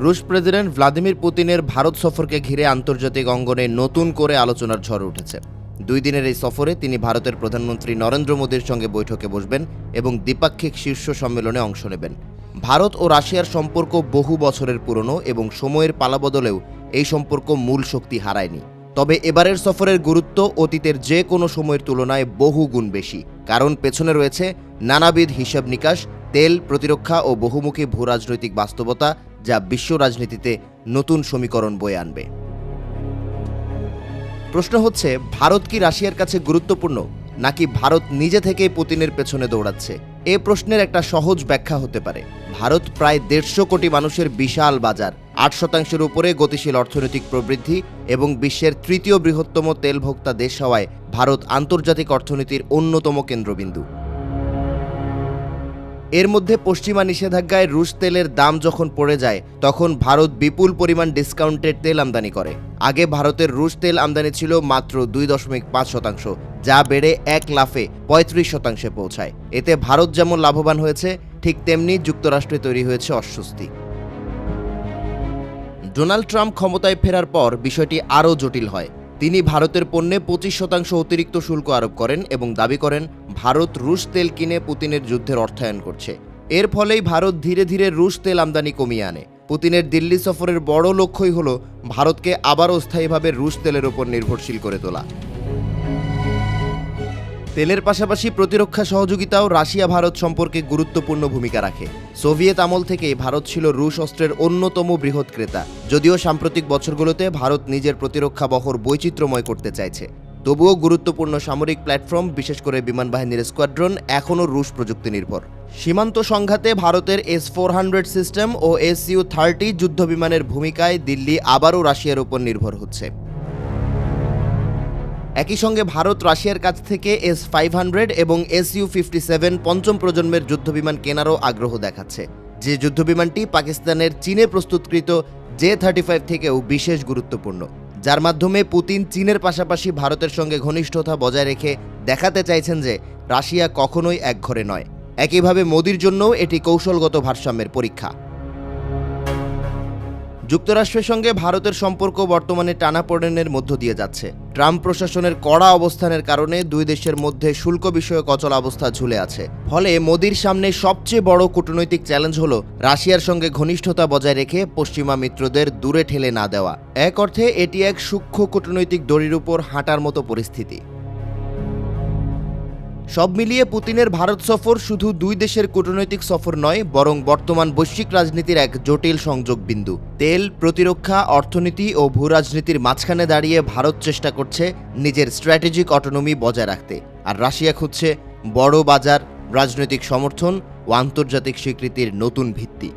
রুশ president Vladimir পুতিনের ভারত সফরকে ঘিরে আন্তর্জাতিক অঙ্গনে নতুন করে আলোচনার ঝড় উঠেছে। 2 দিনের এই সফরে তিনি ভারতের প্রধানমন্ত্রী নরেন্দ্র মোদীর সঙ্গে বৈঠকে বসবেন এবং দ্বিপাক্ষিক শীর্ষ সম্মেলনে অংশ নেবেন। ভারত ও রাশিয়ার সম্পর্ক বহু বছরের পুরনো এবং সময়ের পালাবদলেও এই সম্পর্ক মূল শক্তি হারায়নি। তবে এবারের সফরের গুরুত্ব অতীতের যে কোনো সময়ের তুলনায় বহু গুণ বেশি, কারণ পেছনে রয়েছে নানাবিধ হিসাব নিকাশ, তেল, প্রতিরক্ষা ও বহুমুখী ভূরাজনৈতিক বাস্তবতা, যা বিশ্ব রাজনীতিতে নতুন সমীকরণ বয়ে আনবে। প্রশ্ন হচ্ছে, ভারত কি রাশিয়ার কাছে গুরুত্বপূর্ণ, নাকি ভারত নিজে থেকেই পুতিনের পেছনে দৌড়াচ্ছে? এ প্রশ্নের একটা সহজ ব্যাখ্যা হতে পারে। ভারত প্রায় 150 কোটি মানুষের বিশাল বাজার, 8% উপরে গতিশীল অর্থনৈতিক প্রবৃদ্ধি এবং বিশ্বের তৃতীয় বৃহত্তম তেল ভোক্তা দেশ হওয়ায় ভারত আন্তর্জাতিক অর্থনীতির অন্যতম কেন্দ্রবিন্দু। এর মধ্যে পশ্চিমা নিষেধাজ্ঞায় রুশ তেলের দাম যখন পড়ে যায়, তখন ভারত বিপুল পরিমাণ ডিসকাউন্টেড তেল আমদানি করে। আগে ভারতের রুশ তেল আমদানি ছিল মাত্র 2.5%, যা বেড়ে 1 লাফে 35% পৌঁছায়। এতে ভারত যেমন লাভবান হয়েছে, ঠিক তেমনি যুক্তরাষ্ট্রে তৈরি হয়েছে অস্বস্তি। ডোনাল্ড ট্রাম্প ক্ষমতায় ফেরার পর বিষয়টি আরও জটিল হয়। তিনি ভারতের পণ্যে 25% অতিরিক্ত শুল্ক আরোপ করেন এবং দাবি করেন ভারত রুশ তেল কিনে পুতিনের যুদ্ধের অর্থায়ন করছে। এর ফলেই ভারত ধীরে ধীরে রুশ তেল আমদানি কমিয়ে আনে। পুতিনের দিল্লি সফরের বড় লক্ষ্যই হল ভারতকে আবারও স্থায়ীভাবে রুশ তেলের ওপর নির্ভরশীল করে তোলা। তেলের পাশাপাশি প্রতিরক্ষা সহযোগিতাও রাশিয়া ভারত সম্পর্কে গুরুত্বপূর্ণ ভূমিকা রাখে। সোভিয়েত আমল থেকেই ভারত ছিল রুশ অস্ত্রের অন্যতম বৃহৎ ক্রেতা। যদিও সাম্প্রতিক বছরগুলোতে ভারত নিজের প্রতিরক্ষা বহর বৈচিত্র্যময় করতে চাইছে, তবুও গুরুত্বপূর্ণ সামরিক প্ল্যাটফর্ম, বিশেষ করে বিমান বাহিনীর স্কোয়াড্রন, এখনও রুশ প্রযুক্তি নির্ভর। সীমান্ত সংঘাতে ভারতের S-400 সিস্টেম ও Su-30 যুদ্ধবিমানের ভূমিকায় দিল্লি আবারও রাশিয়ার উপর নির্ভর হচ্ছে। একই সঙ্গে ভারত রাশিয়ার কাছ থেকে S-500 এবং Su-57 পঞ্চম প্রজন্মের যুদ্ধবিমান কেনারও আগ্রহ দেখাচ্ছে, যে যুদ্ধবিমানটি পাকিস্তানের চীনে প্রস্তুতকৃত J-35 থেকেও বিশেষ গুরুত্বপূর্ণ, যার মাধ্যমে পুতিন চীনের পাশাপাশি ভারতের সঙ্গে ঘনিষ্ঠতা বজায় রেখে দেখাতে চাইছেন যে রাশিয়া কখনোই একঘরে নয়। একইভাবে মোদির জন্যও এটি কৌশলগত ভারসাম্যের পরীক্ষা। যুক্তরাষ্ট্রের সঙ্গে ভারতের সম্পর্ক বর্তমানে টানাপোড়েনের মধ্য দিয়ে যাচ্ছে। ট্রাম্প প্রশাসনের কড়া অবস্থানের কারণে দুই দেশের মধ্যে শুল্ক বিষয়ক অচলাবস্থা ঝুলে আছে। ফলে মোদির সামনে সবচেয়ে বড় কূটনৈতিক চ্যালেঞ্জ হল রাশিয়ার সঙ্গে ঘনিষ্ঠতা বজায় রেখে পশ্চিমা মিত্রদের দূরে ঠেলে না দেওয়া। এক অর্থে এটি এক সূক্ষ্ম কূটনৈতিক দড়ির উপর হাঁটার মতো পরিস্থিতি। সব মিলিয়ে পুতিনের ভারত সফর শুধু দুই দেশের কূটনৈতিক সফর নয়, বরং বর্তমান বৈশ্বিক রাজনীতির এক জটিল সংযোগ বিন্দু। তেল, প্রতিরক্ষা, অর্থনীতি ও ভূরাজনীতির মাঝখানে দাঁড়িয়ে ভারত চেষ্টা করছে নিজের স্ট্র্যাটেজিক অটোনমি বজায় রাখতে, আর রাশিয়া খুঁজছে বড় বাজার, রাজনৈতিক সমর্থন ও আন্তর্জাতিক স্বীকৃতির নতুন ভিত্তি।